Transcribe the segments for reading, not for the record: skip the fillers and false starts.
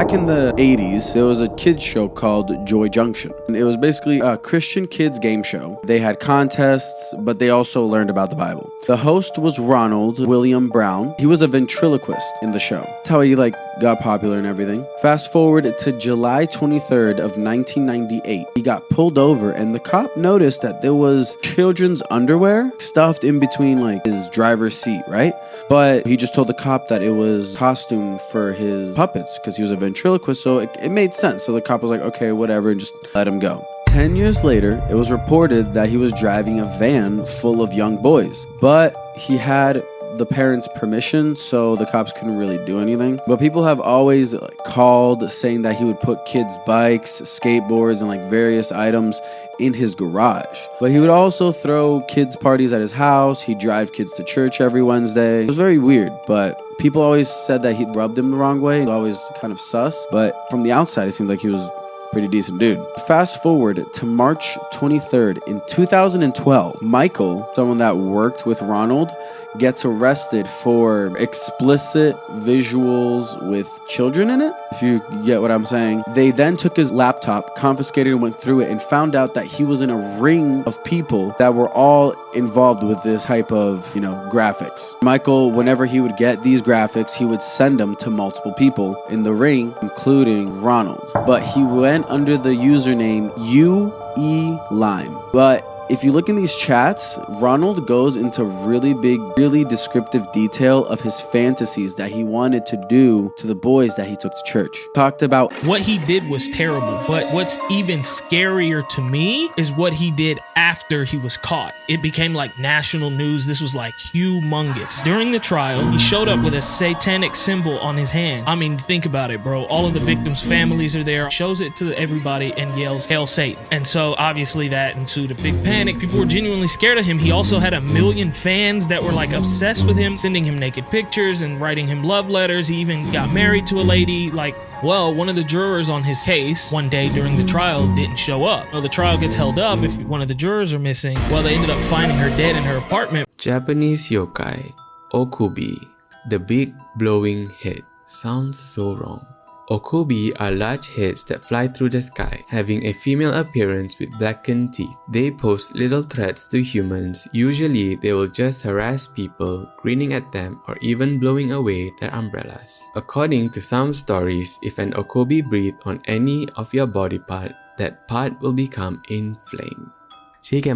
Back in the 80s, there was a kids show called Joy Junction. And it was basically a Christian kids game show. They had contests, but they also learned about the Bible. The host was Ronald William Brown. He was a ventriloquist in the show. That's how he got popular and everything. Fast forward to July 23rd of 1998. He got pulled over and the cop noticed that there was children's underwear stuffed in between his driver's seat, right? But he just told the cop that it was costume for his puppets because he was a ventriloquist, so it made sense. So the cop was like, okay, whatever, and just let him go. 10 years later, it was reported that he was driving a van full of young boys, but he had the parents' permission, so the cops couldn't really do anything. But people have always called saying that he would put kids' bikes, skateboards, and various items in his garage. But he would also throw kids' parties at his house. He'd drive kids to church every Wednesday. It was very weird, but people always said that he rubbed him the wrong way. He was always kind of sus, but from the outside, it seemed like he was pretty decent dude. Fast forward to March 23rd in 2012, Michael, someone that worked with Ronald, gets arrested for explicit visuals with children in it, if you get what I'm saying. They then took his laptop, confiscated and went through it, and found out that he was in a ring of people that were all involved with this type of, graphics. Michael, whenever he would get these graphics, he would send them to multiple people in the ring, including Ronald. But he went under the username UE Lime. But if you look in these chats, Ronald goes into really big, really descriptive detail of his fantasies that he wanted to do to the boys that he took to church. Talked about what he did was terrible, but what's even scarier to me is what he did after he was caught. It became national news. This was humongous. During the trial, he showed up with a satanic symbol on his hand. I mean, think about it, bro. All of the victims' families are there, shows it to everybody and yells, "Hail Satan." And so obviously that ensued a big panic. People were genuinely scared of him. He also had 1 million fans that were obsessed with him, sending him naked pictures and writing him love letters. He even got married to a lady. One of the jurors on his case one day during the trial didn't show up. Well, the trial gets held up if one of the jurors are missing. Well, they ended up finding her dead in her apartment. Japanese yokai, Okubi, the big blowing head. Sounds so wrong. Okubi are large heads that fly through the sky, having a female appearance with blackened teeth. They pose little threats to humans. Usually, they will just harass people, grinning at them, or even blowing away their umbrellas. According to some stories, if an Okubi breathes on any of your body part, that part will become inflamed.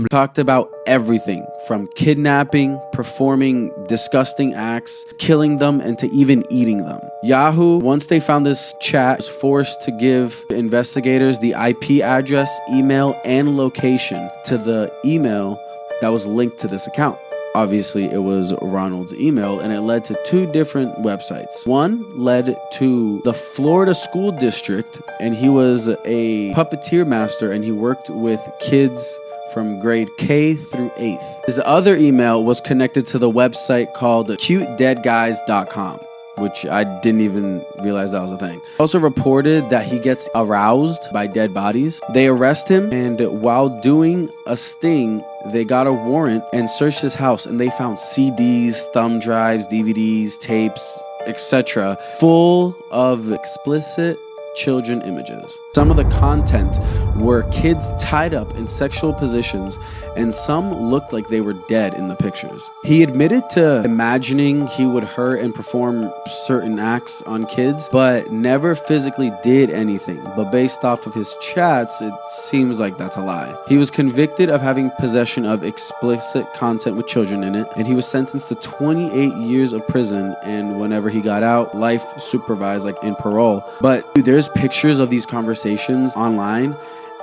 Talked about everything from kidnapping, performing disgusting acts, killing them, and to even eating them. Yahoo, once they found this chat, was forced to give investigators the IP address, email, and location to the email that was linked to this account. Obviously, it was Ronald's email, and it led to 2 different websites. One led to the Florida School District, and he was a puppeteer master, and he worked with kids from grade K through 8th. His other email was connected to the website called cutedeadguys.com, which I didn't even realize that was a thing. Also reported that he gets aroused by dead bodies. They arrest him, and while doing a sting, they got a warrant and searched his house, and they found CDs, thumb drives, DVDs, tapes, etc., full of explicit children images. Some of the content were kids tied up in sexual positions, and some looked like they were dead in the pictures. He admitted to imagining he would hurt and perform certain acts on kids, but never physically did anything. But based off of his chats, it seems like that's a lie. He was convicted of having possession of explicit content with children in it, and he was sentenced to 28 years of prison, and whenever he got out, life supervised, in parole. But dude, there's pictures of these conversations online,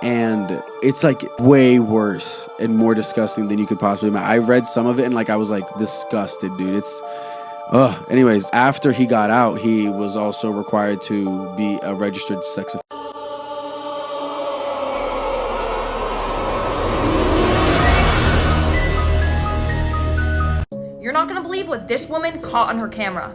and it's way worse and more disgusting than you could possibly imagine. I read some of it and I was disgusted, dude. It's anyways, after he got out, he was also required to be a registered sex offender. You're not gonna believe what this woman caught on her camera.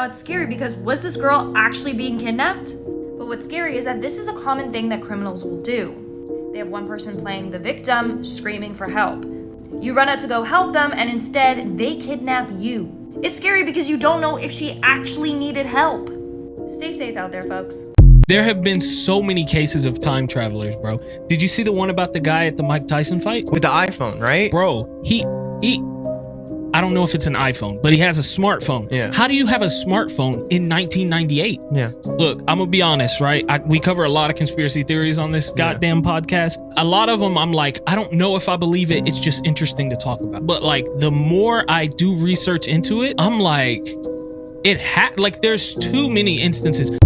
it's scary because was this girl actually being kidnapped? But what's scary is that this is a common thing that criminals will do. They have one person playing the victim, screaming for help. You run out to go help them, and instead, they kidnap you. It's scary because you don't know if she actually needed help. Stay safe out there, folks. There have been so many cases of time travelers, bro. Did you see the one about the guy at the Mike Tyson fight? With the iPhone, right? Bro, he I don't know if it's an iPhone, but he has a smartphone. Yeah. How do you have a smartphone in 1998? Yeah. Look, I'm gonna be honest, right? We cover a lot of conspiracy theories on this goddamn podcast. A lot of them, I'm like, I don't know if I believe it. It's just interesting to talk about. But like, the more I do research into it, I'm like, there's too many instances.